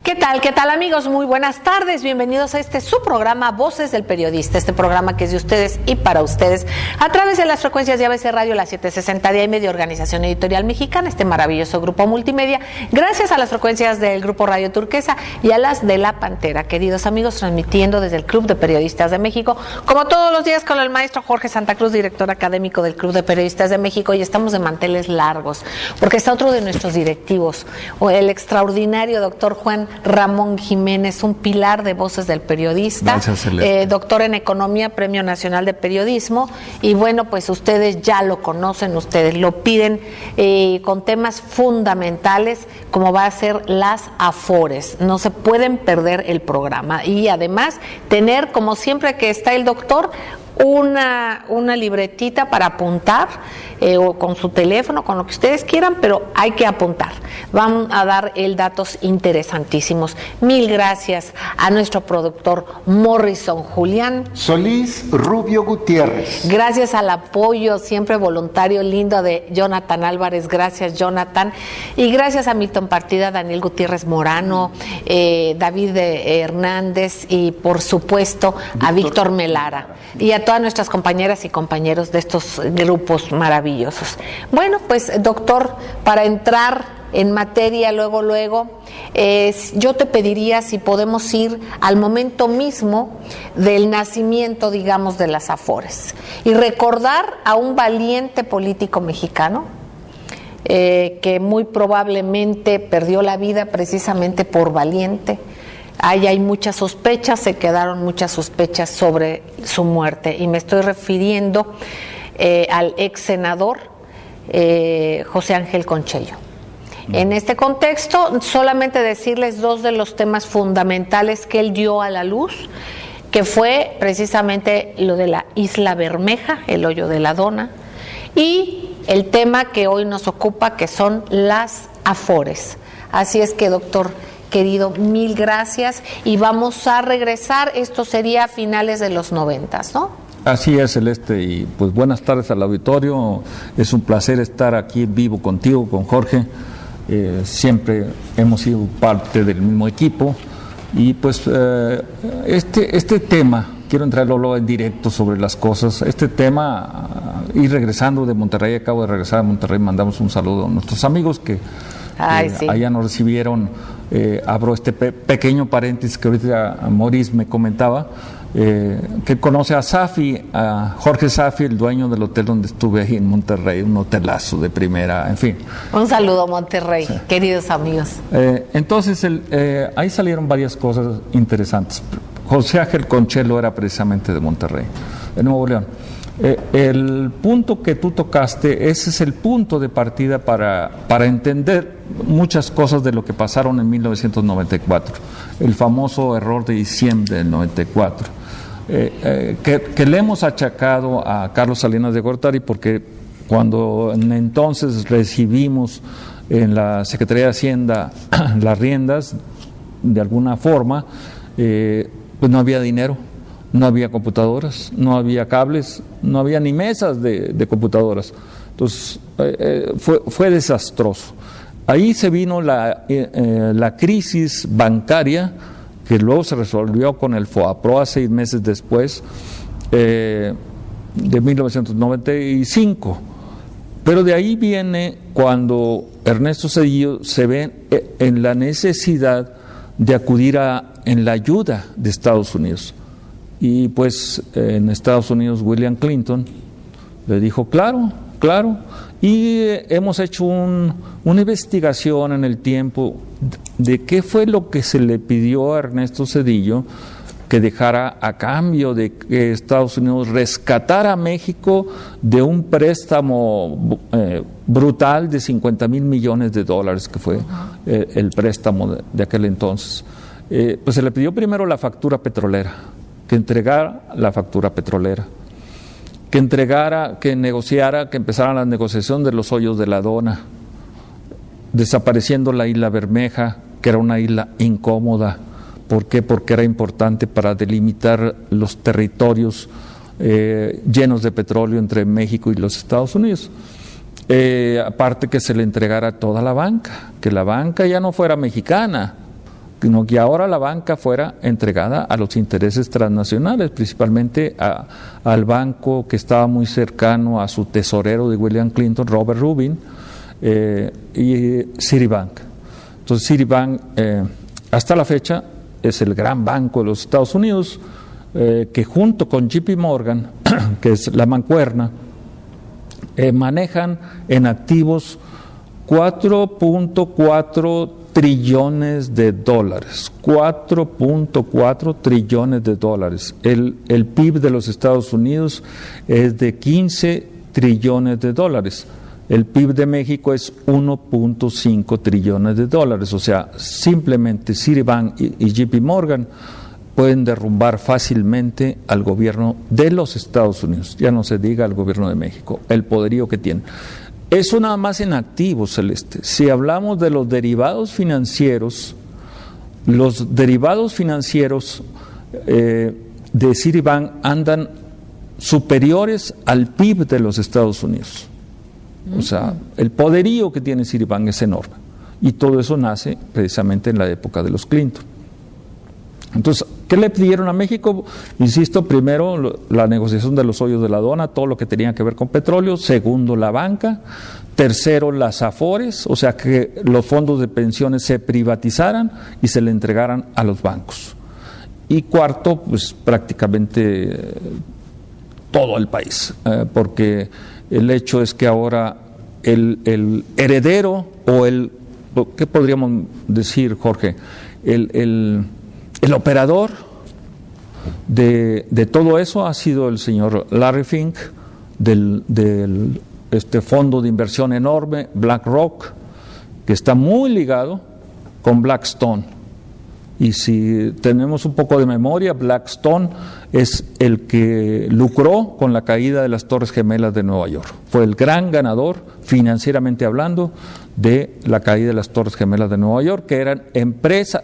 ¿Qué tal? ¿Qué tal, amigos? Muy buenas tardes. Bienvenidos a su programa Voces del Periodista, este programa que es de ustedes y para ustedes a través de las frecuencias de ABC Radio, la 760 de AM de Organización Editorial Mexicana, este maravilloso grupo multimedia, gracias a las frecuencias del Grupo Radio Turquesa y a las de La Pantera. Queridos amigos, transmitiendo desde el Club de Periodistas de México, como todos los días con el maestro Jorge Santa Cruz, director académico del Club de Periodistas de México, y estamos de manteles largos, porque está otro de nuestros directivos, el extraordinario doctor Juan Ramón Jiménez, un pilar de Voces del Periodista, doctor en Economía, Premio Nacional de Periodismo, y bueno, pues ustedes ya lo conocen, ustedes lo piden con temas fundamentales como va a ser las Afores. No se pueden perder el programa y además tener, como siempre que está el doctor, una libretita para apuntar o con su teléfono, con lo que ustedes quieran, pero hay que apuntar. Vamos a dar datos interesantísimos. Mil gracias a nuestro productor Morrison Julián Solís Rubio Gutiérrez. Gracias al apoyo siempre voluntario lindo de Jonathan Álvarez. Gracias, Jonathan. Y gracias a Milton Partida, Daniel Gutiérrez Morano, David Hernández y por supuesto a Víctor Melara y a todas nuestras compañeras y compañeros de estos grupos maravillosos. Bueno, pues doctor, para entrar en materia luego, yo te pediría si podemos ir al momento mismo del nacimiento, digamos, de las Afores y recordar a un valiente político mexicano que muy probablemente perdió la vida precisamente por valiente. Ahí hay muchas sospechas, se quedaron muchas sospechas sobre su muerte y me estoy refiriendo al ex senador José Ángel Conchello. En este contexto, solamente decirles dos de los temas fundamentales que él dio a la luz, que fue precisamente lo de la Isla Bermeja, el hoyo de la Dona, y el tema que hoy nos ocupa, que son las Afores. Así es que, doctor querido, mil gracias y vamos a regresar, esto sería a finales de los 90, ¿no? Así es, Celeste, y pues buenas tardes al auditorio, es un placer estar aquí en vivo contigo, con Jorge, siempre hemos sido parte del mismo equipo y pues este tema, quiero entrarlo en directo sobre las cosas, este tema, y regresando de Monterrey, acabo de regresar a Monterrey, mandamos un saludo a nuestros amigos que sí, allá nos recibieron. Abro este pequeño paréntesis que ahorita Maurice me comentaba, que conoce a Safi, a Jorge Safi, el dueño del hotel donde estuve ahí en Monterrey, un hotelazo de primera, en fin. Un saludo, Monterrey, sí. Queridos amigos. Entonces, ahí salieron varias cosas interesantes. José Ángel Conchello era precisamente de Monterrey, de Nuevo León. El punto que tú tocaste, ese es el punto de partida para entender muchas cosas de lo que pasaron en 1994, el famoso error de diciembre del 94, que le hemos achacado a Carlos Salinas de Gortari, porque cuando entonces recibimos en la Secretaría de Hacienda las riendas, de alguna forma, pues no había dinero. No había computadoras, no había cables, no había ni mesas de computadoras. Entonces, fue desastroso. Ahí se vino la crisis bancaria, que luego se resolvió con el FOAPROA 6 meses después, de 1995. Pero de ahí viene cuando Ernesto Zedillo se ve en la necesidad de acudir en la ayuda de Estados Unidos. Y pues en Estados Unidos William Clinton le dijo claro, y hemos hecho una investigación en el tiempo de qué fue lo que se le pidió a Ernesto Zedillo que dejara a cambio de que Estados Unidos rescatara a México de un préstamo brutal de $50,000 millones que fue el préstamo de aquel entonces. Pues se le pidió primero la factura petrolera, que entregara la factura petrolera, que negociara, que empezaran la negociación de los hoyos de la Dona, desapareciendo la Isla Bermeja, que era una isla incómoda. ¿Por qué? Porque era importante para delimitar los territorios llenos de petróleo entre México y los Estados Unidos. Aparte que se le entregara toda la banca, que la banca ya no fuera mexicana, sino que ahora la banca fuera entregada a los intereses transnacionales, principalmente al banco que estaba muy cercano a su tesorero de William Clinton, Robert Rubin, y Citibank. Entonces Citibank hasta la fecha es el gran banco de los Estados Unidos, que junto con JP Morgan, que es la mancuerna, manejan en activos 4.4 trillones de dólares. 4.4 trillones de dólares. El PIB de los Estados Unidos es de 15 trillones de dólares. El PIB de México es 1.5 trillones de dólares. O sea, simplemente Citibank y JP Morgan pueden derrumbar fácilmente al gobierno de los Estados Unidos, ya no se diga al gobierno de México, el poderío que tienen. Eso nada más en activos, Celeste. Si hablamos de los derivados financieros de Citibank andan superiores al PIB de los Estados Unidos. O sea, el poderío que tiene Citibank es enorme. Y todo eso nace precisamente en la época de los Clinton. Entonces, ¿qué le pidieron a México? Insisto, primero la negociación de los hoyos de la aduana, todo lo que tenía que ver con petróleo. Segundo, la banca. Tercero, las AFORES, o sea, que los fondos de pensiones se privatizaran y se le entregaran a los bancos. Y cuarto, pues prácticamente todo el país, porque el hecho es que ahora el heredero o ¿qué podríamos decir, Jorge? El operador de todo eso ha sido el señor Larry Fink del fondo de inversión enorme BlackRock, que está muy ligado con Blackstone. Y si tenemos un poco de memoria, Blackstone es el que lucró con la caída de las Torres Gemelas de Nueva York. Fue el gran ganador, financieramente hablando, de la caída de las Torres Gemelas de Nueva York, que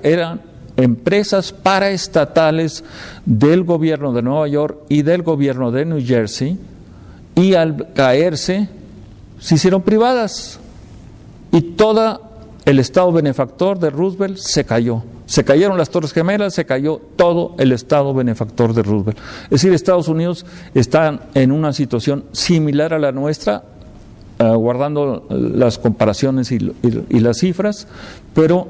eran empresas paraestatales del gobierno de Nueva York y del gobierno de New Jersey, y al caerse se hicieron privadas y todo el estado benefactor de Roosevelt se cayó. Se cayeron las Torres Gemelas, se cayó todo el estado benefactor de Roosevelt. Es decir, Estados Unidos está en una situación similar a la nuestra, guardando las comparaciones y las cifras, pero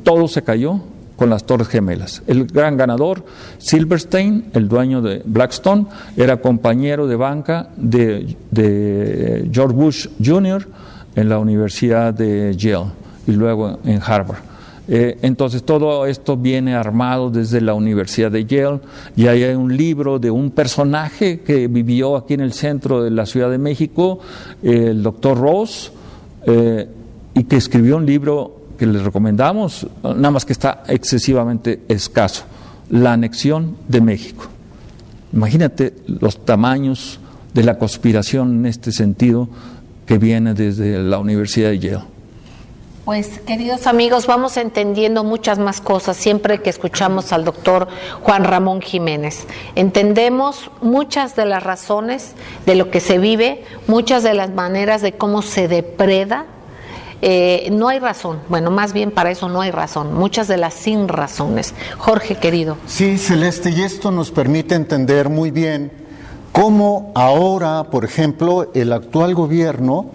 todo se cayó con las Torres Gemelas. El gran ganador, Silverstein, el dueño de Blackstone, era compañero de banca de George Bush Jr. en la Universidad de Yale y luego en Harvard. Entonces todo esto viene armado desde la Universidad de Yale, y ahí hay un libro de un personaje que vivió aquí en el centro de la Ciudad de México, el doctor Ross, y que escribió un libro que les recomendamos, nada más que está excesivamente escaso, La anexión de México. Imagínate los tamaños de la conspiración en este sentido que viene desde la Universidad de Yale. Pues, queridos amigos, vamos entendiendo muchas más cosas siempre que escuchamos al doctor Juan Ramón Jiménez. Entendemos muchas de las razones de lo que se vive, muchas de las maneras de cómo se depreda. No hay razón, bueno, más bien para eso no hay razón, muchas de las sin razones. Jorge, querido. Sí, Celeste, y esto nos permite entender muy bien cómo ahora, por ejemplo, el actual gobierno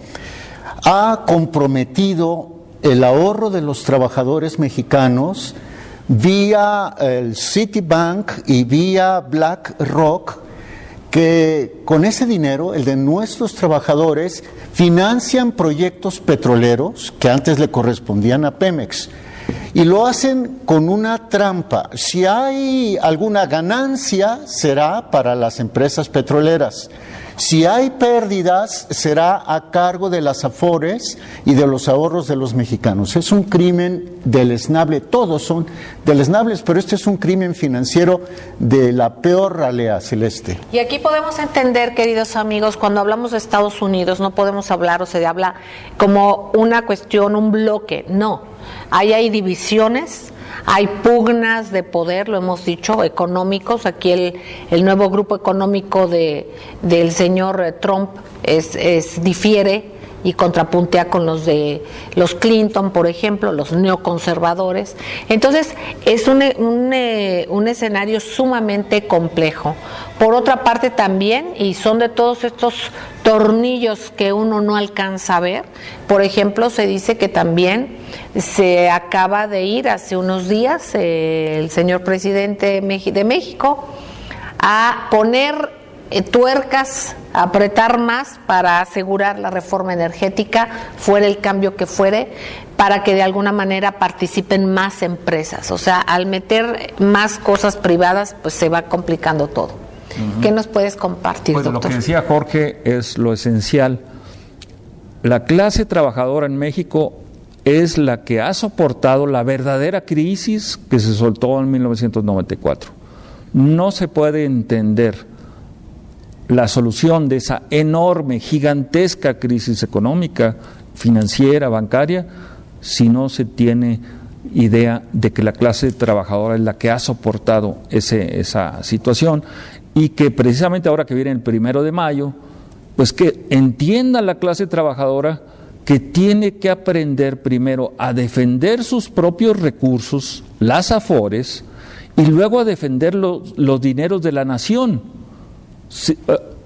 ha comprometido el ahorro de los trabajadores mexicanos vía el Citibank y vía BlackRock, que con ese dinero, el de nuestros trabajadores, financian proyectos petroleros que antes le correspondían a Pemex. Y lo hacen con una trampa. Si hay alguna ganancia, será para las empresas petroleras. Si hay pérdidas, será a cargo de las AFORES y de los ahorros de los mexicanos. Es un crimen deleznable, todos son deleznables, pero este es un crimen financiero de la peor ralea, Celeste. Y aquí podemos entender, queridos amigos, cuando hablamos de Estados Unidos, no podemos hablar o se habla como una cuestión, un bloque, no. Ahí hay divisiones, hay pugnas de poder, lo hemos dicho, económicos. Aquí el nuevo grupo económico del señor Trump difiere y contrapuntea con los de los Clinton, por ejemplo, los neoconservadores. Entonces, es un escenario sumamente complejo. Por otra parte también, y son de todos estos tornillos que uno no alcanza a ver, por ejemplo, se dice que también se acaba de ir hace unos días el señor presidente de México a poner tuercas, a apretar más para asegurar la reforma energética, fuera el cambio que fuere, para que de alguna manera participen más empresas. O sea, al meter más cosas privadas, pues se va complicando todo. ¿Qué nos puedes compartir, pues, doctor? Lo que decía Jorge es lo esencial. La clase trabajadora en México es la que ha soportado la verdadera crisis que se soltó en 1994. No se puede entender la solución de esa enorme, gigantesca crisis económica, financiera, bancaria, si no se tiene idea de que la clase trabajadora es la que ha soportado esa situación, y que precisamente ahora que viene el 1 de mayo, pues que entienda la clase trabajadora que tiene que aprender primero a defender sus propios recursos, las afores, y luego a defender los dineros de la nación.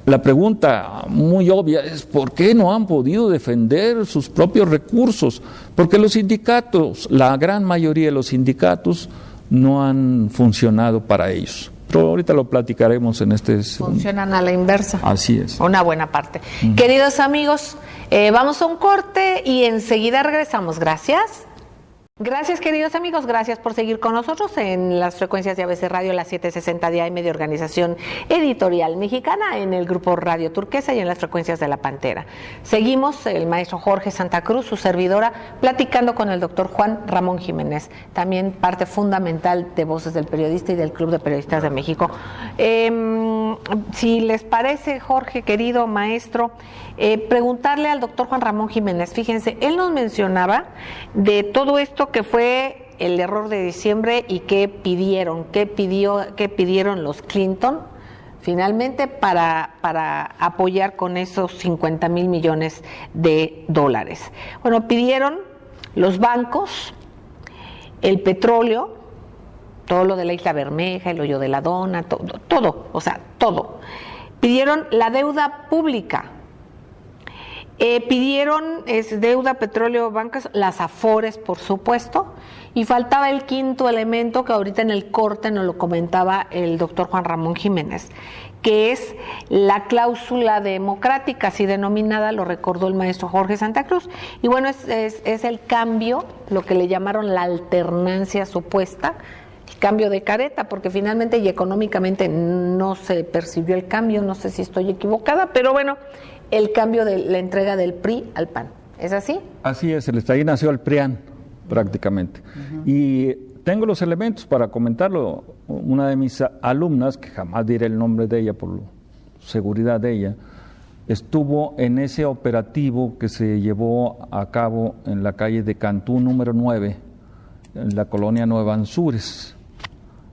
La pregunta muy obvia es: ¿por qué no han podido defender sus propios recursos? Porque los sindicatos, la gran mayoría de los sindicatos, no han funcionado para ellos. Pero ahorita lo platicaremos en este... Funcionan a la inversa. Así es. Una buena parte. Queridos amigos, vamos a un corte y enseguida regresamos. Gracias. Gracias, queridos amigos, gracias por seguir con nosotros en las frecuencias de ABC Radio, las 760 de AM de Organización Editorial Mexicana, en el grupo Radio Turquesa y en las frecuencias de La Pantera. Seguimos, el maestro Jorge Santa Cruz, su servidora, platicando con el doctor Juan Ramón Jiménez, también parte fundamental de Voces del Periodista y del Club de Periodistas de México. Si les parece, Jorge, querido maestro, preguntarle al doctor Juan Ramón Jiménez, fíjense, él nos mencionaba de todo esto que fue el error de diciembre y qué pidieron los Clinton finalmente para apoyar con esos 50,000 millones de dólares. Bueno, pidieron los bancos, el petróleo, todo lo de la Isla Bermeja, el hoyo de la Dona, todo, o sea, todo. Pidieron la deuda pública. Pidieron deuda, petróleo, bancas, las afores, por supuesto, y faltaba el quinto elemento que ahorita en el corte nos lo comentaba el doctor Juan Ramón Jiménez, que es la cláusula democrática, así denominada, lo recordó el maestro Jorge Santa Cruz, y bueno, es el cambio, lo que le llamaron la alternancia supuesta, el cambio de careta, porque finalmente y económicamente no se percibió el cambio, no sé si estoy equivocada, pero bueno, el cambio de la entrega del PRI al PAN. ¿Es así? Así es, ahí nació el PRIAN prácticamente. Y tengo los elementos para comentarlo. Una de mis alumnas, que jamás diré el nombre de ella por seguridad de ella, estuvo en ese operativo que se llevó a cabo en la calle de Cantú número 9, en la colonia Nueva Anzures.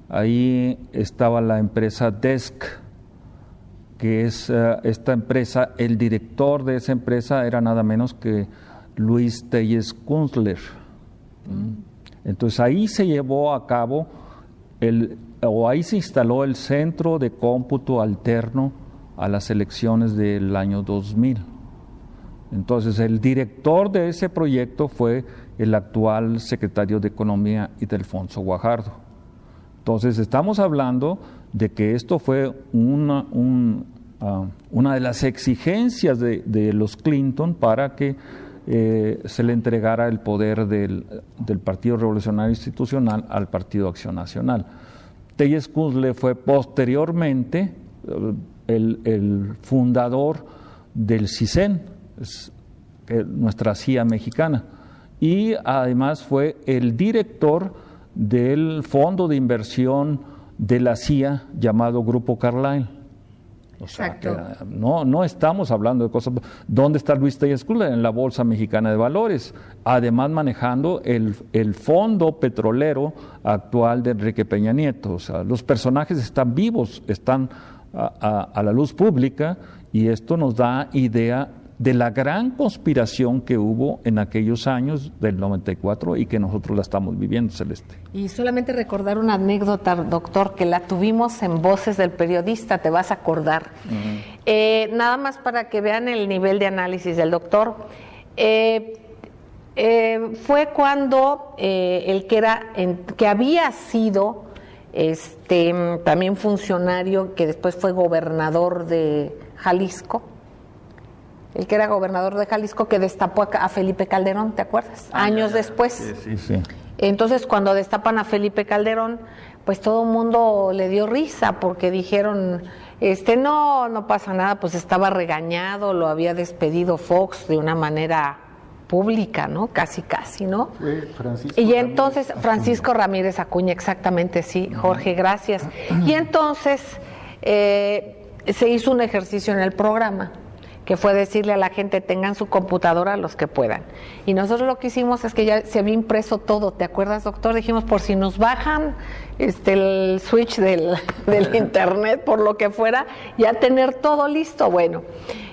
Ahí estaba la empresa Desk, que es esta empresa, el director de esa empresa era nada menos que Luis Telles Kunstler. Entonces ahí se llevó a cabo, ahí se instaló el Centro de Cómputo Alterno a las elecciones del año 2000. Entonces el director de ese proyecto fue el actual secretario de Economía, Ildefonso Guajardo. Entonces estamos hablando de que esto fue una de las exigencias de los Clinton para que se le entregara el poder del Partido Revolucionario Institucional al Partido Acción Nacional. Telles Kunstler fue posteriormente el fundador del CISEN, nuestra CIA mexicana, y además fue el director del fondo de inversión de la CIA llamado Grupo Carlyle. O sea, que no estamos hablando de cosas. ¿Dónde está Luis Telles Kunstler? En la Bolsa Mexicana de Valores, además manejando el fondo petrolero actual de Enrique Peña Nieto. O sea, los personajes están vivos, están a la luz pública, y esto nos da idea de la gran conspiración que hubo en aquellos años del 94 y que nosotros la estamos viviendo, Celeste. Y solamente recordar una anécdota, doctor, que la tuvimos en Voces del Periodista, te vas a acordar. Nada más para que vean el nivel de análisis del doctor. Fue cuando el que había sido también funcionario, que después fue gobernador de Jalisco, el que era gobernador de Jalisco, que destapó a Felipe Calderón, ¿te acuerdas? Años después. Sí. Entonces, cuando destapan a Felipe Calderón, pues todo el mundo le dio risa, porque dijeron, no pasa nada, pues estaba regañado, lo había despedido Fox de una manera pública, ¿no? Casi, ¿no? Y entonces, Francisco Ramírez Acuña, exactamente, sí, Jorge, gracias. Y entonces, se hizo un ejercicio en el programa, que fue decirle a la gente, tengan su computadora los que puedan. Y nosotros lo que hicimos es que ya se había impreso todo, ¿te acuerdas, doctor? Dijimos, por si nos bajan el switch del internet, por lo que fuera, ya tener todo listo. Bueno,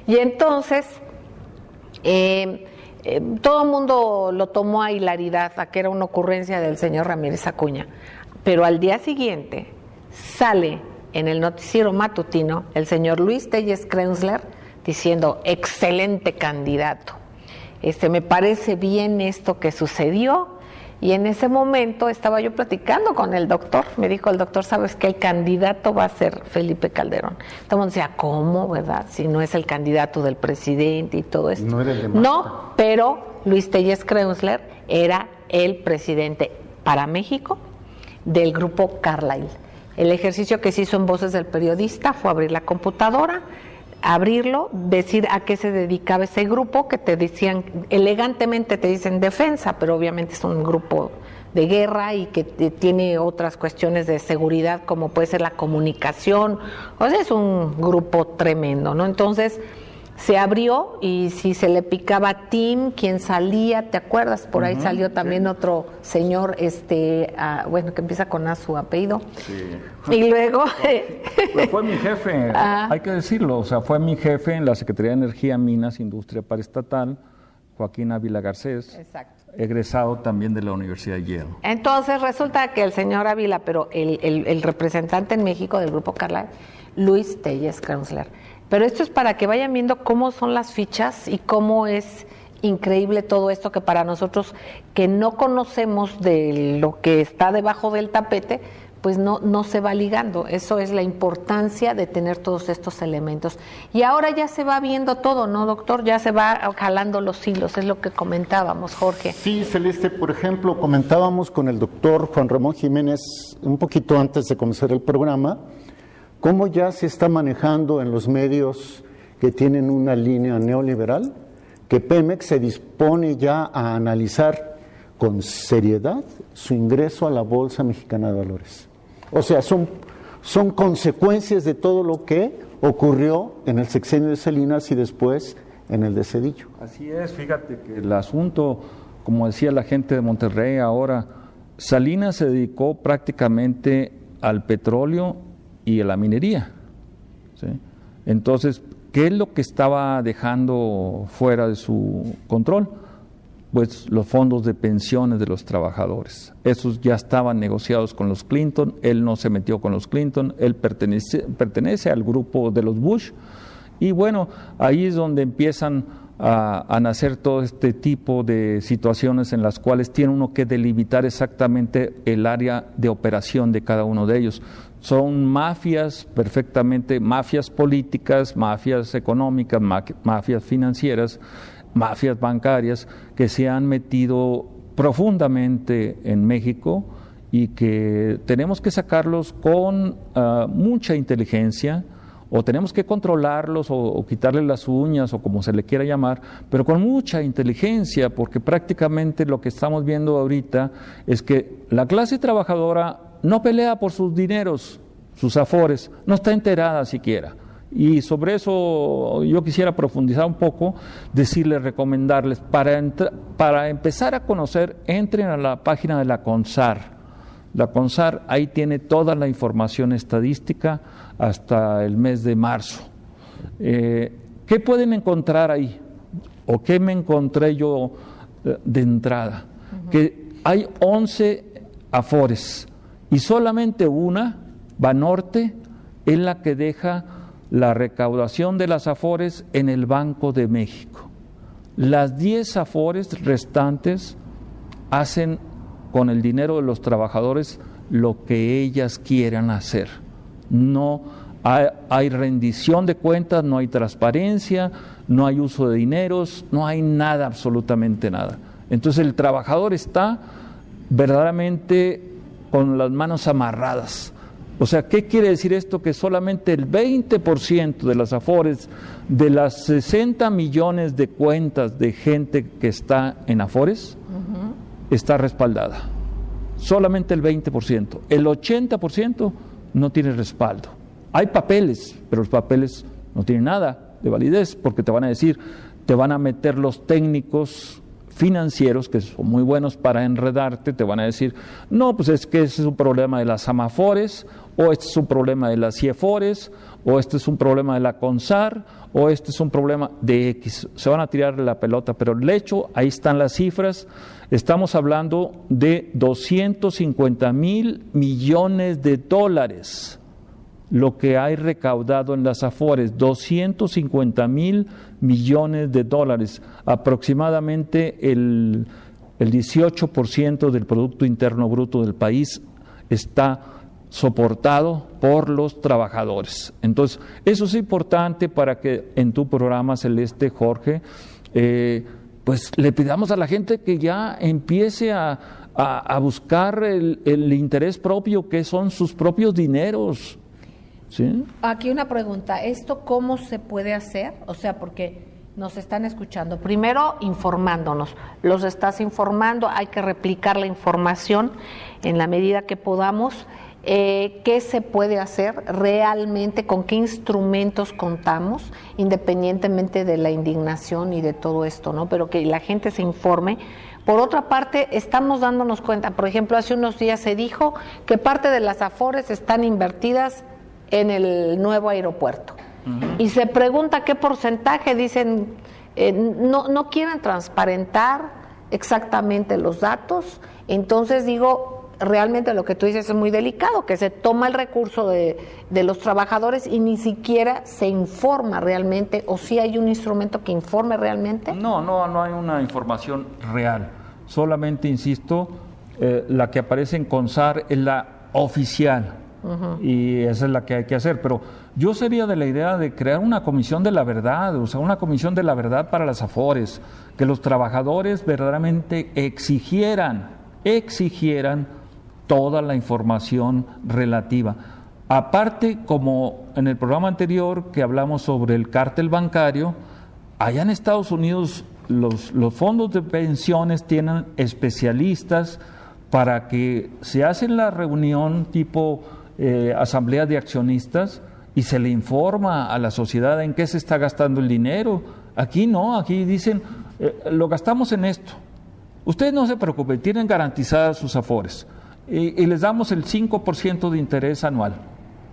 y entonces todo el mundo lo tomó a hilaridad, a que era una ocurrencia del señor Ramírez Acuña. Pero al día siguiente sale en el noticiero matutino el señor Luis Telles Krenzler diciendo, excelente candidato, me parece bien esto que sucedió. Y en ese momento estaba yo platicando con el doctor, me dijo el doctor, ¿sabes qué? El candidato va a ser Felipe Calderón. Entonces decía, ¿cómo, verdad? Si no es el candidato del presidente y todo esto. No era el de Marta. No, pero Luis Telles Krenzler era el presidente para México del grupo Carlyle. El ejercicio que se hizo en Voces del Periodista fue abrir la computadora, abrirlo, decir a qué se dedicaba ese grupo, que te decían, elegantemente te dicen defensa, pero obviamente es un grupo de guerra y que tiene otras cuestiones de seguridad, como puede ser la comunicación. O sea, es un grupo tremendo, ¿no? Entonces se abrió, y si se le picaba Tim, quien salía, ¿te acuerdas? Por ahí salió también otro señor, que empieza con A su apellido. Sí. Y luego... Pues fue mi jefe, hay que decirlo, o sea, fue mi jefe en la Secretaría de Energía, Minas, Industria Paraestatal, Joaquín Ávila Garcés. Exacto. Egresado también de la Universidad de Yale. Entonces resulta que el señor Ávila, pero el representante en México del grupo Carlyle, Luis Telles Krenzler. Pero esto es para que vayan viendo cómo son las fichas y cómo es increíble todo esto, que para nosotros que no conocemos de lo que está debajo del tapete, pues no se va ligando. Eso es la importancia de tener todos estos elementos. Y ahora ya se va viendo todo, ¿no, doctor? Ya se va jalando los hilos, es lo que comentábamos, Jorge. Sí, Celeste, por ejemplo, comentábamos con el doctor Juan Ramón Jiménez un poquito antes de comenzar el programa, cómo ya se está manejando en los medios que tienen una línea neoliberal, que Pemex se dispone ya a analizar con seriedad su ingreso a la Bolsa Mexicana de Valores. O sea, son consecuencias de todo lo que ocurrió en el sexenio de Salinas y después en el de Zedillo. Así es, fíjate que el asunto, como decía la gente de Monterrey ahora, Salinas se dedicó prácticamente al petróleo y a la minería, ¿sí? Entonces, ¿qué es lo que estaba dejando fuera de su control? Pues los fondos de pensiones de los trabajadores. Esos ya estaban negociados con los Clinton, él no se metió con los Clinton, él pertenece al grupo de los Bush, y bueno, ahí es donde empiezan a nacer todo este tipo de situaciones en las cuales tiene uno que delimitar exactamente el área de operación de cada uno de ellos. Son mafias perfectamente, mafias políticas, mafias económicas, mafias financieras, mafias bancarias que se han metido profundamente en México y que tenemos que sacarlos con mucha inteligencia, o tenemos que controlarlos o quitarles las uñas o como se le quiera llamar, pero con mucha inteligencia, porque prácticamente lo que estamos viendo ahorita es que la clase trabajadora no pelea por sus dineros, sus afores, no está enterada siquiera. Y sobre eso yo quisiera profundizar un poco, decirles, recomendarles, para empezar a conocer, entren a la página de la CONSAR. La CONSAR ahí tiene toda la información estadística hasta el mes de marzo. ¿Qué pueden encontrar ahí? ¿O qué me encontré yo de entrada? Que hay 11 afores y solamente una, Banorte, es la que deja la recaudación de las afores en el Banco de México. Las 10 afores restantes hacen con el dinero de los trabajadores lo que ellas quieran hacer. No hay rendición de cuentas, no hay transparencia, no hay uso de dineros, no hay nada, absolutamente nada. Entonces el trabajador está verdaderamente con las manos amarradas. O sea, ¿qué quiere decir esto? Que solamente el 20% de las afores, de las 60 millones de cuentas de gente que está en afores, está respaldada. Solamente el 20%. El 80% no tiene respaldo. Hay papeles, pero los papeles no tienen nada de validez, porque te van a decir, te van a meter los técnicos financieros, que son muy buenos para enredarte, te van a decir, no, pues es que ese es un problema de las AMAFORES, o este es un problema de las CIEFORES, o este es un problema de la CONSAR, o este es un problema de X. Se van a tirar la pelota, pero el hecho, ahí están las cifras, estamos hablando de 250,000 millones de dólares, lo que hay recaudado en las afores, 250,000 millones de dólares, aproximadamente el 18% del Producto Interno Bruto del país está soportado por los trabajadores. Entonces, eso es importante para que en tu programa, Celeste, Jorge, pues le pidamos a la gente que ya empiece a buscar el interés propio, que son sus propios dineros. ¿Sí? Aquí una pregunta, ¿esto cómo se puede hacer? O sea, porque nos están escuchando. Primero, informándonos. Los estás informando, hay que replicar la información en la medida que podamos. ¿Qué se puede hacer realmente? ¿Con qué instrumentos contamos? Independientemente de la indignación y de todo esto, ¿no? Pero que la gente se informe. Por otra parte, estamos dándonos cuenta, por ejemplo, hace unos días se dijo que parte de las afores están invertidas en el nuevo aeropuerto. Y se pregunta qué porcentaje, dicen, no quieren transparentar exactamente los datos. Entonces digo, realmente lo que tú dices es muy delicado, que se toma el recurso de los trabajadores y ni siquiera se informa realmente, o si hay un instrumento que informe realmente. No hay una información real. Solamente, insisto, la que aparece en CONSAR es la oficial. Y esa es la que hay que hacer, pero yo sería de la idea de crear una comisión de la verdad, o sea, una comisión de la verdad para las afores, que los trabajadores verdaderamente exigieran toda la información relativa. Aparte, como en el programa anterior que hablamos sobre el cártel bancario, allá en Estados Unidos los fondos de pensiones tienen especialistas para que se hacen la reunión tipo asamblea de accionistas y se le informa a la sociedad en qué se está gastando el dinero. Aquí no, aquí dicen, lo gastamos en esto. Ustedes no se preocupen, tienen garantizadas sus afores y les damos el 5% de interés anual,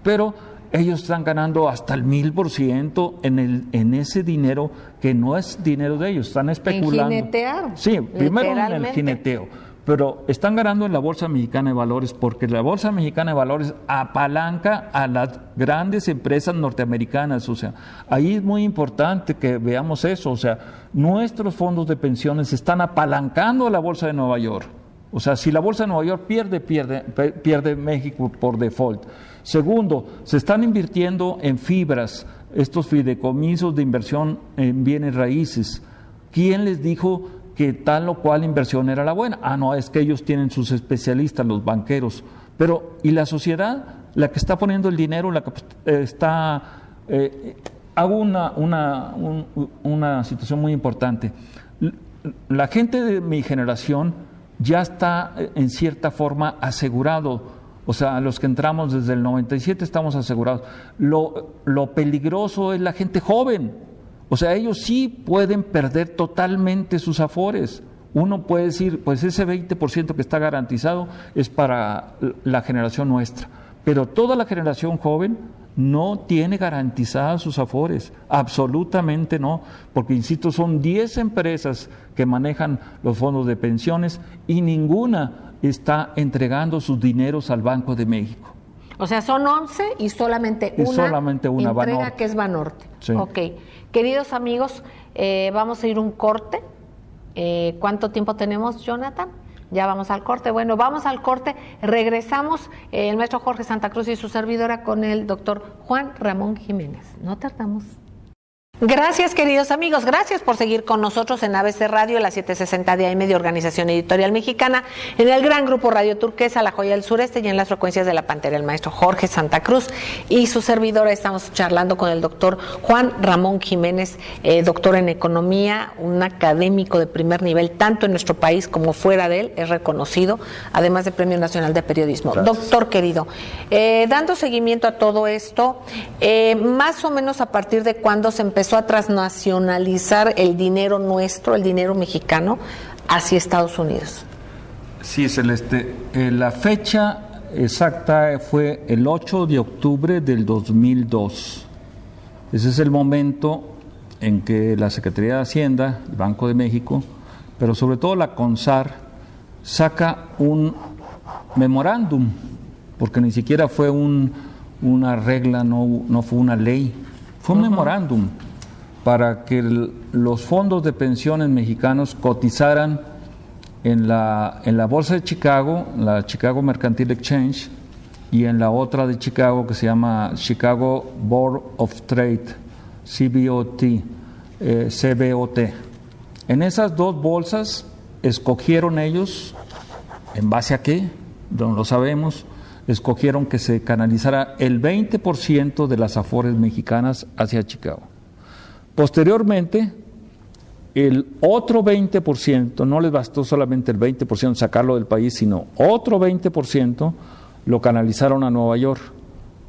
pero ellos están ganando hasta el 1000% en ese dinero que no es dinero de ellos, están especulando. En jinetear. Sí, primero en el jineteo. Pero están ganando en la Bolsa Mexicana de Valores, porque la Bolsa Mexicana de Valores apalanca a las grandes empresas norteamericanas. O sea, ahí es muy importante que veamos eso. O sea, nuestros fondos de pensiones están apalancando a la Bolsa de Nueva York. O sea, si la Bolsa de Nueva York pierde México por default. Segundo, se están invirtiendo en fibras, estos fideicomisos de inversión en bienes raíces. ¿Quién les dijo que tal o cual inversión era la buena? No, es que ellos tienen sus especialistas, los banqueros. Pero, ¿y la sociedad? La que está poniendo el dinero, la que está... hago una situación muy importante. La gente de mi generación ya está en cierta forma asegurado. O sea, los que entramos desde el 97 estamos asegurados. Lo peligroso es la gente joven. O sea, ellos sí pueden perder totalmente sus afores. Uno puede decir, pues ese 20% que está garantizado es para la generación nuestra. pero toda la generación joven no tiene garantizadas sus afores, absolutamente no, porque insisto, son 10 empresas que manejan los fondos de pensiones y ninguna está entregando sus dineros al Banco de México. O sea, son 11 y solamente una entrega Banorte. Que es Banorte. Sí. Ok. Queridos amigos, vamos a ir un corte. ¿Cuánto tiempo tenemos, Jonathan? Ya vamos al corte. Bueno, vamos al corte. Regresamos el maestro Jorge Santa Cruz y su servidora con el doctor Juan Ramón Jiménez. No tardamos. Gracias, queridos amigos. Gracias por seguir con nosotros en ABC Radio, la 760 de AM de Organización Editorial Mexicana, en el gran grupo Radio Turquesa, La Joya del Sureste y en las frecuencias de La Pantera, el maestro Jorge Santa Cruz y su servidora. Estamos charlando con el doctor Juan Ramón Jiménez, doctor en Economía, un académico de primer nivel, tanto en nuestro país como fuera de él, es reconocido, además de Premio Nacional de Periodismo. Gracias. Doctor querido, dando seguimiento a todo esto, más o menos a partir de cuándo se empezó a transnacionalizar el dinero nuestro, el dinero mexicano, hacia Estados Unidos. Sí, Celeste, la fecha exacta fue el 8 de octubre del 2002. Ese es el momento en que la Secretaría de Hacienda, el Banco de México, pero sobre todo la CONSAR, saca un memorándum, porque ni siquiera fue una regla, no fue una ley, fue un memorándum para que los fondos de pensiones mexicanos cotizaran en la Bolsa de Chicago, la Chicago Mercantile Exchange, y en la otra de Chicago que se llama Chicago Board of Trade, CBOT. En esas dos bolsas escogieron ellos, ¿en base a qué? No lo sabemos. Escogieron que se canalizara el 20% de las afores mexicanas hacia Chicago. Posteriormente, el otro 20%, no les bastó solamente el 20% sacarlo del país, sino otro 20% lo canalizaron a Nueva York,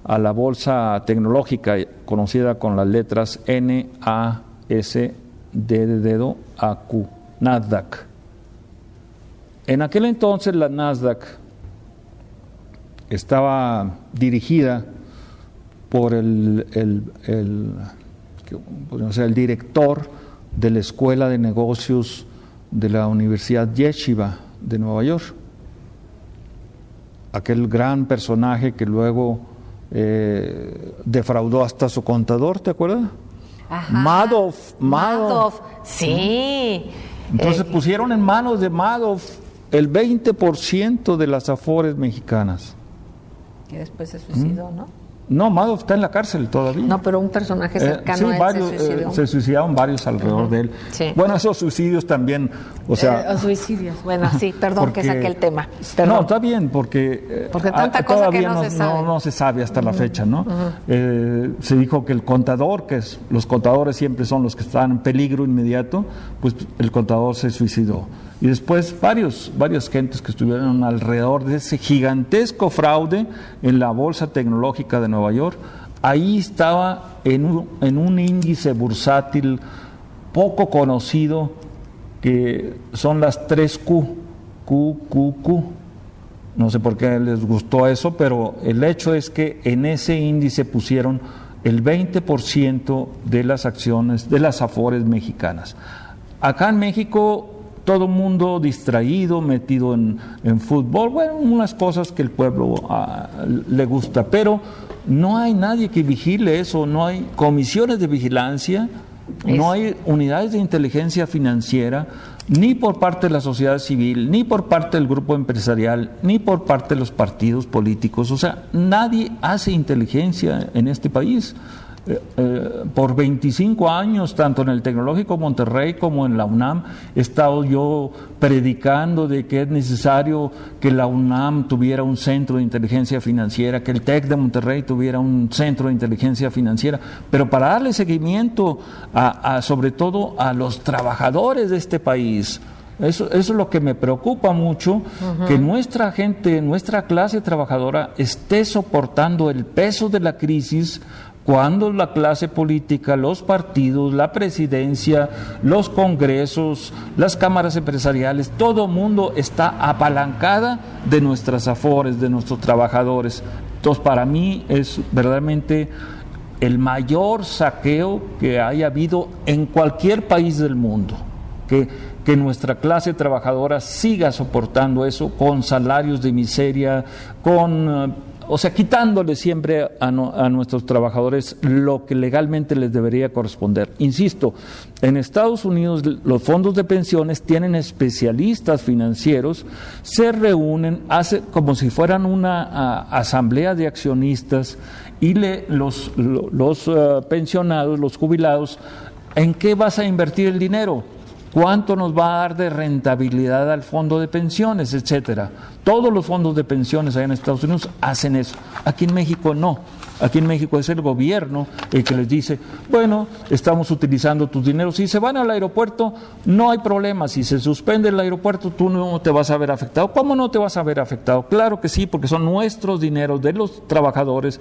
a la bolsa tecnológica conocida con las letras NASD de dedo AQ, Nasdaq. En aquel entonces la Nasdaq estaba dirigida por el director de la Escuela de Negocios de la Universidad Yeshiva de Nueva York, aquel gran personaje que luego defraudó hasta su contador, ¿te acuerdas? Ajá. Madoff. Sí. Entonces pusieron en manos de Madoff el 20% de las afores mexicanas. Que después se suicidó, ¿no? No, Madoff está en la cárcel todavía. No, pero un personaje cercano a él se suicidó. Se suicidaron varios alrededor de él. Sí. Bueno, esos suicidios también, o sea... suicidios, bueno, sí, perdón que saqué el tema. Perdón. No, está bien, porque tanta cosa que no se sabe. No se sabe hasta la fecha, ¿no? Se dijo que el contador, los contadores siempre son los que están en peligro inmediato, pues el contador se suicidó. Y después varias gentes que estuvieron alrededor de ese gigantesco fraude en la Bolsa Tecnológica de Nueva York, ahí estaba en un índice bursátil poco conocido, que son las 3 Q. No sé por qué les gustó eso, pero el hecho es que en ese índice pusieron el 20% de las acciones de las afores mexicanas. Acá en México todo el mundo distraído, metido en fútbol, bueno, unas cosas que el pueblo le gusta, pero no hay nadie que vigile eso, no hay comisiones de vigilancia, no hay unidades de inteligencia financiera, ni por parte de la sociedad civil, ni por parte del grupo empresarial, ni por parte de los partidos políticos. O sea, nadie hace inteligencia en este país. Por 25 años, tanto en el Tecnológico Monterrey como en la UNAM, he estado yo predicando de que es necesario que la UNAM tuviera un centro de inteligencia financiera, que el TEC de Monterrey tuviera un centro de inteligencia financiera, pero para darle seguimiento sobre todo a los trabajadores de este país. Eso es lo que me preocupa mucho, que nuestra gente, nuestra clase trabajadora esté soportando el peso de la crisis cuando la clase política, los partidos, la presidencia, los congresos, las cámaras empresariales, todo mundo está apalancada de nuestras afores, de nuestros trabajadores. Entonces, para mí es verdaderamente el mayor saqueo que haya habido en cualquier país del mundo, que nuestra clase trabajadora siga soportando eso con salarios de miseria, quitándole siempre a nuestros trabajadores lo que legalmente les debería corresponder. Insisto, en Estados Unidos los fondos de pensiones tienen especialistas financieros, se reúnen, como si fueran una asamblea de accionistas, y los pensionados, los jubilados, ¿en qué vas a invertir el dinero? ¿Cuánto nos va a dar de rentabilidad al fondo de pensiones, etcétera? Todos los fondos de pensiones allá en Estados Unidos hacen eso. Aquí en México no. Aquí en México es el gobierno el que les dice, bueno, estamos utilizando tus dineros. Si se van al aeropuerto, no hay problema. Si se suspende el aeropuerto, tú no te vas a ver afectado. ¿Cómo no te vas a ver afectado? Claro que sí, porque son nuestros dineros de los trabajadores.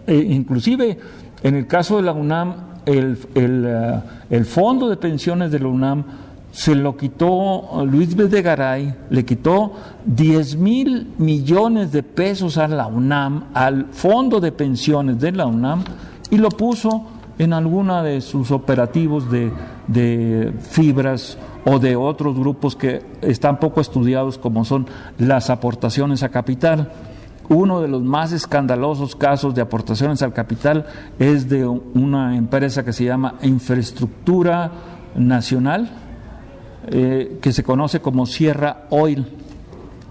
Inclusive, en el caso de la UNAM, el fondo de pensiones de la UNAM se lo quitó Luis Videgaray, le quitó 10,000 millones de pesos a la UNAM, al fondo de pensiones de la UNAM, y lo puso en alguna de sus operativos de fibras o de otros grupos que están poco estudiados, como son las aportaciones a capital. Uno de los más escandalosos casos de aportaciones al capital es de una empresa que se llama Infraestructura Nacional, que se conoce como Sierra Oil.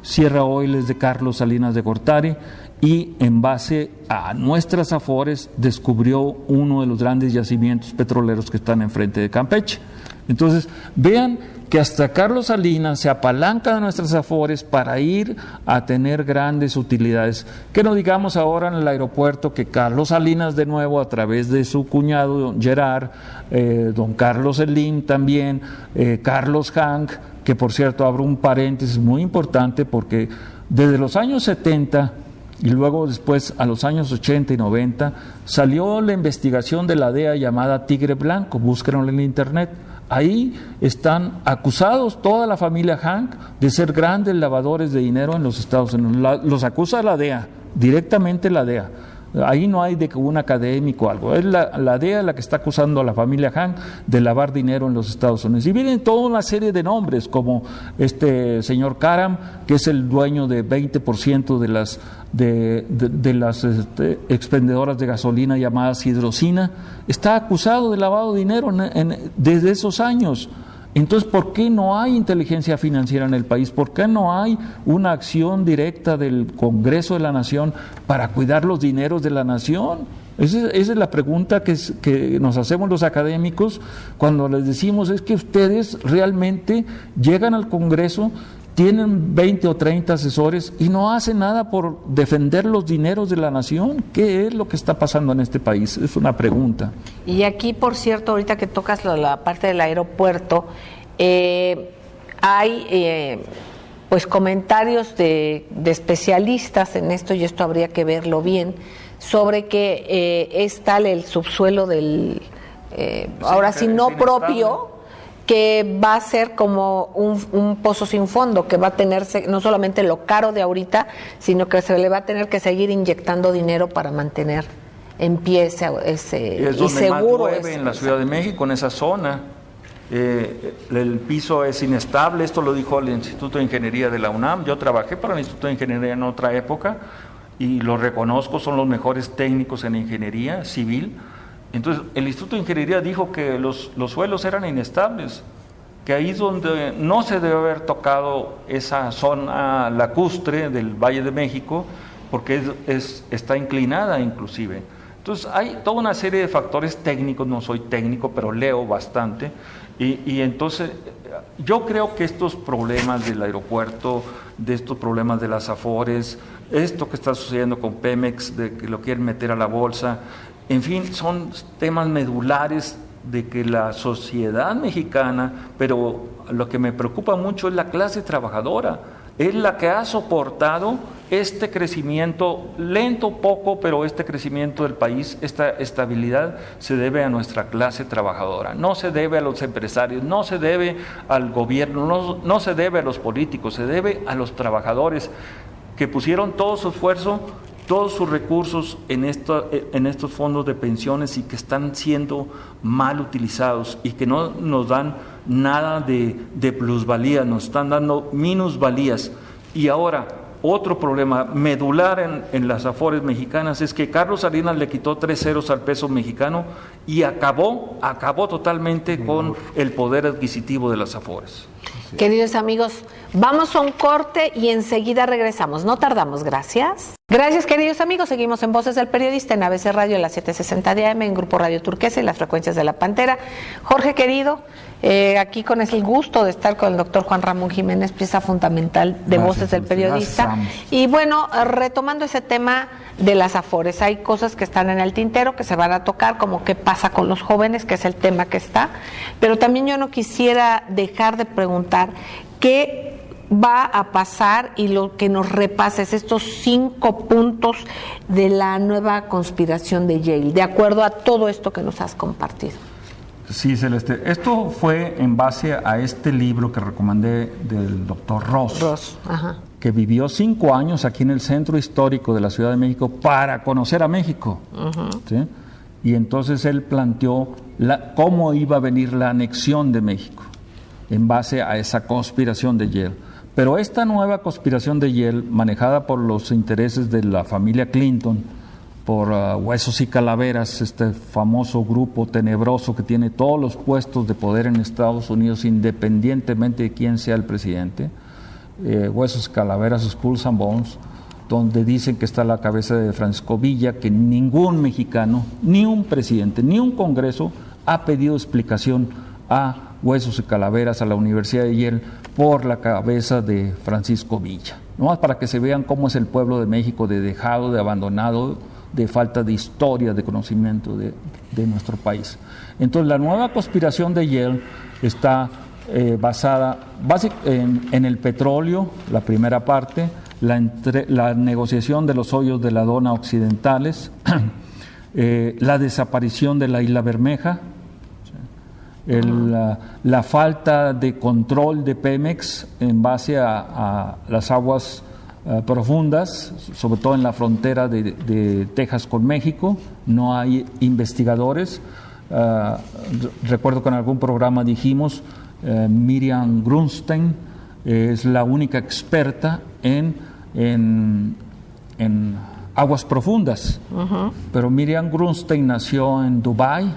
Sierra Oil es de Carlos Salinas de Gortari, y en base a nuestras afores descubrió uno de los grandes yacimientos petroleros que están enfrente de Campeche. Entonces, vean que hasta Carlos Salinas se apalanca de nuestras afores para ir a tener grandes utilidades. Que no digamos ahora en el aeropuerto que Carlos Salinas, de nuevo, a través de su cuñado don Gerard, don Carlos Slim también, Carlos Hank, que por cierto abro un paréntesis muy importante, porque desde los años 70 y luego después a los años 80 y 90 salió la investigación de la DEA llamada Tigre Blanco, búsquenlo en internet. Ahí están acusados toda la familia Hank de ser grandes lavadores de dinero en los Estados Unidos. Los acusa la DEA, directamente la DEA. Ahí no hay de que un académico o algo. Es la DEA la que está acusando a la familia Hank de lavar dinero en los Estados Unidos. Y vienen toda una serie de nombres, como este señor Karam, que es el dueño de 20% de las expendedoras de gasolina llamadas Hidrocina. Está acusado de lavado de dinero desde esos años. Entonces, ¿por qué no hay inteligencia financiera en el país? ¿Por qué no hay una acción directa del Congreso de la Nación para cuidar los dineros de la Nación? Esa es la pregunta que nos hacemos los académicos cuando les decimos, es que ustedes realmente llegan al Congreso, tienen 20 o 30 asesores y no hacen nada por defender los dineros de la nación. ¿Qué es lo que está pasando en este país? Es una pregunta. Y aquí, por cierto, ahorita que tocas la parte del aeropuerto, hay pues comentarios de especialistas en esto, y esto habría que verlo bien, sobre que es tal el subsuelo del, ahora sí no propio, que va a ser como un pozo sin fondo, que va a tenerse no solamente lo caro de ahorita, sino que se le va a tener que seguir inyectando dinero para mantener en pie ese y seguro. Más llueve en la Ciudad de México, en esa zona. El piso es inestable, esto lo dijo el Instituto de Ingeniería de la UNAM. Yo trabajé para el Instituto de Ingeniería en otra época y lo reconozco, son los mejores técnicos en ingeniería civil. Entonces, el Instituto de Ingeniería dijo que los suelos eran inestables, que ahí es donde no se debe haber tocado esa zona lacustre del Valle de México, porque está inclinada inclusive. Entonces, hay toda una serie de factores técnicos, no soy técnico, pero leo bastante, y entonces yo creo que estos problemas del aeropuerto, de estos problemas de las afores, esto que está sucediendo con Pemex, de que lo quieren meter a la bolsa, en fin, son temas medulares de que la sociedad mexicana, pero lo que me preocupa mucho es la clase trabajadora, es la que ha soportado este crecimiento, lento poco, pero este crecimiento del país, esta estabilidad se debe a nuestra clase trabajadora, no se debe a los empresarios, no se debe al gobierno, no se debe a los políticos, se debe a los trabajadores que pusieron todo su esfuerzo, todos sus recursos en estos fondos de pensiones y que están siendo mal utilizados y que no nos dan nada de plusvalía, nos están dando minusvalías. Y ahora, otro problema medular en las Afores mexicanas es que Carlos Salinas le quitó 3 ceros al peso mexicano y acabó totalmente con el poder adquisitivo de las Afores. Queridos amigos, vamos a un corte y enseguida regresamos. No tardamos, gracias. Gracias, queridos amigos. Seguimos en Voces del Periodista en ABC Radio, en la 760 de AM, en Grupo Radio Turquesa y las frecuencias de La Pantera. Jorge, querido, aquí con el gusto de estar con el doctor Juan Ramón Jiménez, pieza fundamental de Voces del Periodista. Y bueno, retomando ese tema de las Afores, hay cosas que están en el tintero que se van a tocar, como qué pasa con los jóvenes, que es el tema que está, pero también yo no quisiera dejar de preguntar qué va a pasar y lo que nos repases estos 5 puntos de la nueva conspiración de Yale, de acuerdo a todo esto que nos has compartido. Sí, Celeste, esto fue en base a este libro que recomendé del doctor Ross, ajá, que vivió 5 años aquí en el centro histórico de la Ciudad de México para conocer a México. ¿Sí? Y entonces él planteó cómo iba a venir la anexión de México en base a esa conspiración de Yale. Pero esta nueva conspiración de Yale, manejada por los intereses de la familia Clinton, por Huesos y Calaveras, este famoso grupo tenebroso que tiene todos los puestos de poder en Estados Unidos, independientemente de quién sea el presidente, Huesos y Calaveras, Skulls and Bones, donde dicen que está la cabeza de Francisco Villa, que ningún mexicano, ni un presidente, ni un Congreso ha pedido explicación a Huesos y Calaveras, a la Universidad de Yale, por la cabeza de Francisco Villa. Nomás para que se vean cómo es el pueblo de México, de dejado, de abandonado, de falta de historia, de conocimiento de nuestro país. Entonces, la nueva conspiración de Yale está basada en el petróleo, la primera parte, la negociación de los hoyos de la Dona occidentales, la desaparición de la Isla Bermeja, la falta de control de Pemex en base a las aguas profundas, sobre todo en la frontera de Texas con México. No hay investigadores. Recuerdo que en algún programa dijimos, Miriam Grunstein es la única experta en aguas profundas. Pero Miriam Grunstein nació en Dubái,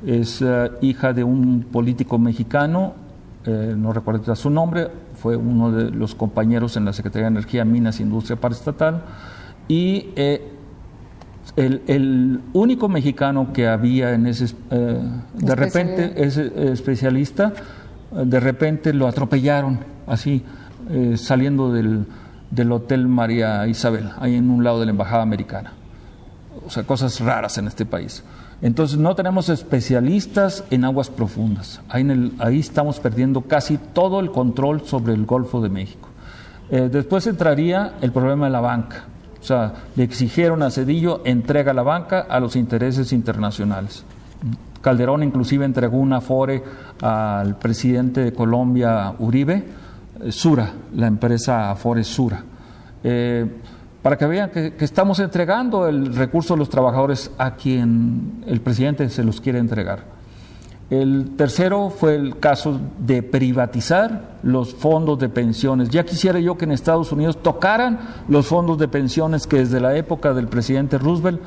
es hija de un político mexicano, no recuerdo su nombre, fue uno de los compañeros en la Secretaría de Energía, Minas e Industria Paraestatal, y el único mexicano que había en ese, de repente, ese especialista, de repente lo atropellaron, así, saliendo del Hotel María Isabel, ahí en un lado de la Embajada Americana. O sea, cosas raras en este país. Entonces no tenemos especialistas en aguas profundas. Ahí estamos perdiendo casi todo el control sobre el Golfo de México. Después entraría el problema de la banca. O sea, le exigieron a Zedillo, entrega la banca a los intereses internacionales. Calderón inclusive entregó una Afore al presidente de Colombia, Uribe, Sura, la empresa Afore Sura. Para que vean que estamos entregando el recurso de los trabajadores a quien el presidente se los quiere entregar. El tercero fue el caso de privatizar los fondos de pensiones. Ya quisiera yo que en Estados Unidos tocaran los fondos de pensiones que desde la época del presidente Roosevelt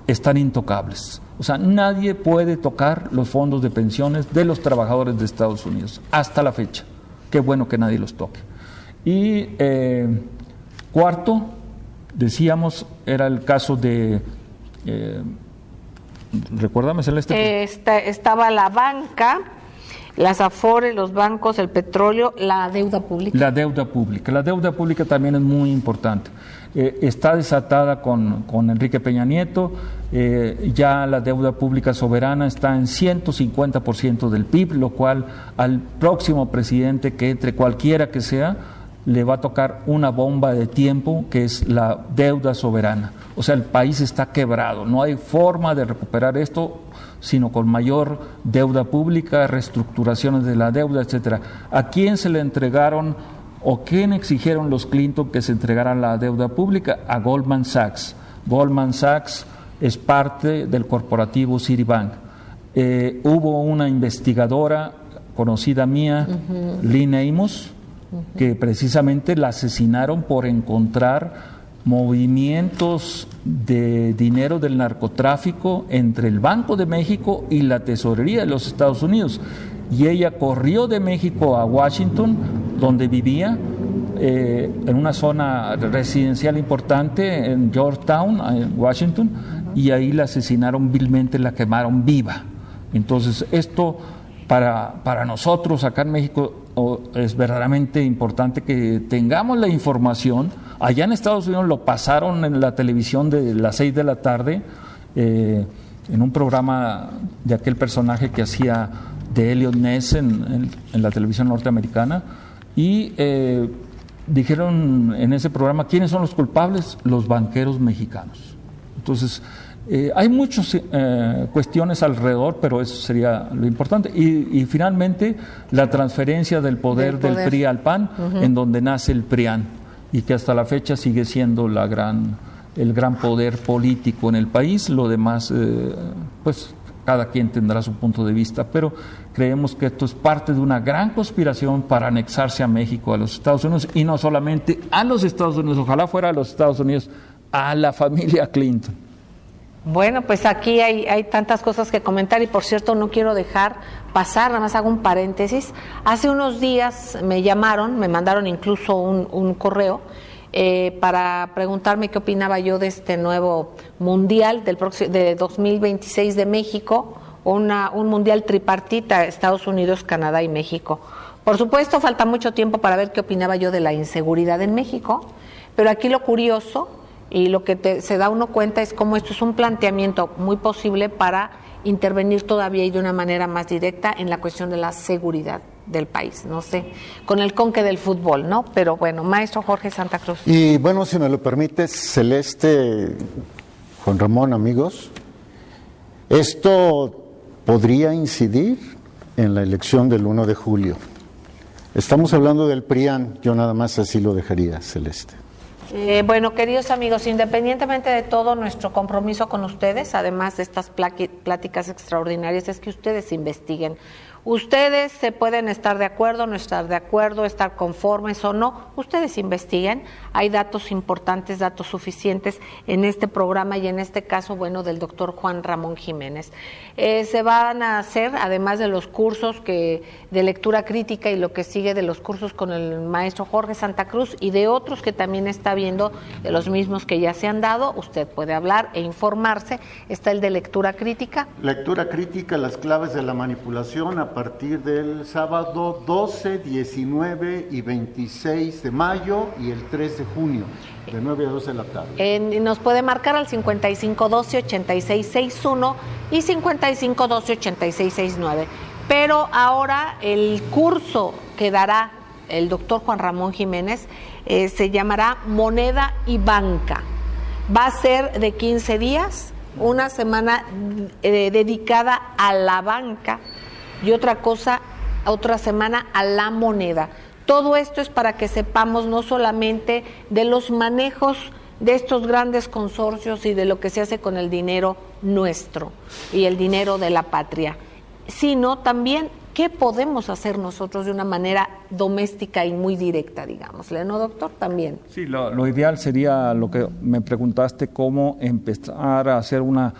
están intocables. O sea, nadie puede tocar los fondos de pensiones de los trabajadores de Estados Unidos hasta la fecha. Qué bueno que nadie los toque. Y cuarto, decíamos, era el caso de... recuérdame, Celeste. Estaba la banca, las Afores, los bancos, el petróleo, la deuda pública. La deuda pública también es muy importante. Está desatada con Enrique Peña Nieto. Ya la deuda pública soberana está en 150% del PIB, lo cual al próximo presidente que entre, cualquiera que sea, le va a tocar una bomba de tiempo, que es la deuda soberana. O sea, el país está quebrado, no hay forma de recuperar esto sino con mayor deuda pública, reestructuraciones de la deuda, etcétera. ¿A quién se le entregaron o quién exigieron los Clinton que se entregara la deuda pública? A Goldman Sachs. Goldman Sachs es parte del corporativo Citibank. Hubo una investigadora conocida mía, Lynn Amos, que precisamente la asesinaron por encontrar movimientos de dinero del narcotráfico entre el Banco de México y la Tesorería de los Estados Unidos. Y ella corrió de México a Washington, donde vivía, en una zona residencial importante, en Georgetown, en Washington, y ahí la asesinaron vilmente, la quemaron viva. Entonces, esto para nosotros acá en México es verdaderamente importante que tengamos la información. Allá en Estados Unidos lo pasaron en la televisión de las 6 de la tarde, en un programa de aquel personaje que hacía de Elliot Ness en la televisión norteamericana, y dijeron en ese programa, ¿quiénes son los culpables? Los banqueros mexicanos. Entonces, hay muchas cuestiones alrededor, pero eso sería lo importante. Y finalmente, la transferencia del poder del PRI al PAN, en donde nace el PRIAN, y que hasta la fecha sigue siendo el gran poder político en el país. Lo demás, pues cada quien tendrá su punto de vista, pero creemos que esto es parte de una gran conspiración para anexarse a México, a los Estados Unidos, y no solamente a los Estados Unidos, ojalá fuera a los Estados Unidos, a la familia Clinton. Bueno, pues aquí hay tantas cosas que comentar, y por cierto no quiero dejar pasar, nada más hago un paréntesis. Hace unos días me llamaron, me mandaron incluso un correo para preguntarme qué opinaba yo de este nuevo mundial de 2026 de México, un mundial tripartita, Estados Unidos, Canadá y México. Por supuesto, falta mucho tiempo para ver qué opinaba yo de la inseguridad en México, pero aquí lo curioso y lo que se da uno cuenta es cómo esto es un planteamiento muy posible para intervenir todavía y de una manera más directa en la cuestión de la seguridad del país, no sé, con el conque del fútbol, ¿no? Pero bueno, maestro Jorge Santa Cruz. Y bueno, si me lo permites, Celeste, Juan Ramón, amigos, esto podría incidir en la elección del 1 de julio. Estamos hablando del PRIAN, yo nada más así lo dejaría, Celeste. Bueno, queridos amigos, independientemente de todo, nuestro compromiso con ustedes, además de estas pláticas extraordinarias, es que ustedes investiguen. Ustedes se pueden estar de acuerdo, no estar de acuerdo, estar conformes o no, ustedes investiguen. Hay datos importantes, datos suficientes en este programa y en este caso, bueno, del doctor Juan Ramón Jiménez. Se van a hacer, además de los cursos de lectura crítica y lo que sigue de los cursos con el maestro Jorge Santa Cruz y de otros que también está viendo, de los mismos que ya se han dado, usted puede hablar e informarse. Está el de lectura crítica. Lectura crítica, las claves de la manipulación, a partir del sábado 12, 19 y 26 de mayo y el 3 de junio, de 9 a 12 de la tarde. Nos puede marcar al 5512-8661 y 5512-8669. Pero ahora el curso que dará el doctor Juan Ramón Jiménez se llamará Moneda y Banca. Va a ser de 15 días, una semana dedicada a la banca y otra semana a la moneda. Todo esto es para que sepamos no solamente de los manejos de estos grandes consorcios y de lo que se hace con el dinero nuestro y el dinero de la patria, sino también qué podemos hacer nosotros de una manera doméstica y muy directa, digámosle, ¿no, doctor? También. Sí, lo ideal sería lo que me preguntaste, cómo empezar a hacer una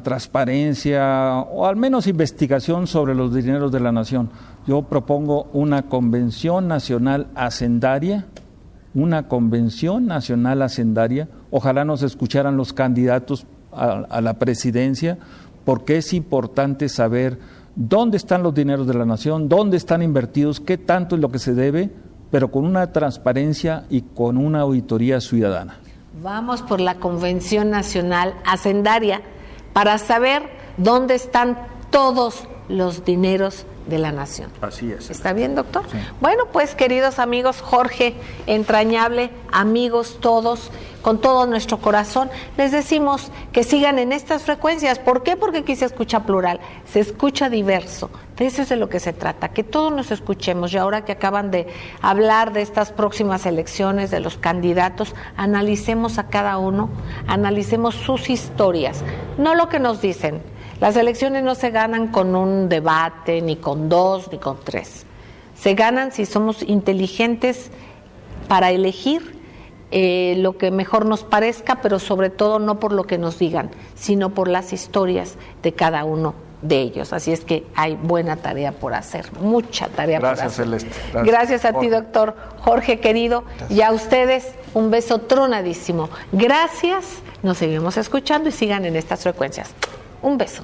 transparencia o al menos investigación sobre los dineros de la nación. Yo propongo una convención nacional hacendaria, ojalá nos escucharan los candidatos a la presidencia, porque es importante saber dónde están los dineros de la nación, dónde están invertidos, qué tanto es lo que se debe, pero con una transparencia y con una auditoría ciudadana. Vamos por la Convención Nacional Hacendaria para saber dónde están todos los dineros de la nación. Así es. ¿Está bien, doctor? Sí. Bueno, pues queridos amigos, Jorge, entrañable, amigos todos, con todo nuestro corazón, les decimos que sigan en estas frecuencias. ¿Por qué? Porque aquí se escucha plural, se escucha diverso. De eso es de lo que se trata, que todos nos escuchemos. Y ahora que acaban de hablar de estas próximas elecciones, de los candidatos, analicemos a cada uno, analicemos sus historias, no lo que nos dicen. Las elecciones no se ganan con un debate, ni con 2, ni con 3. Se ganan si somos inteligentes para elegir lo que mejor nos parezca, pero sobre todo no por lo que nos digan, sino por las historias de cada uno de ellos. Así es que hay buena tarea por hacer, mucha tarea por hacer. Gracias, Celeste. Gracias a ti, doctor Jorge, querido. Gracias. Y a ustedes, un beso tronadísimo. Gracias, nos seguimos escuchando y sigan en estas frecuencias. Un beso.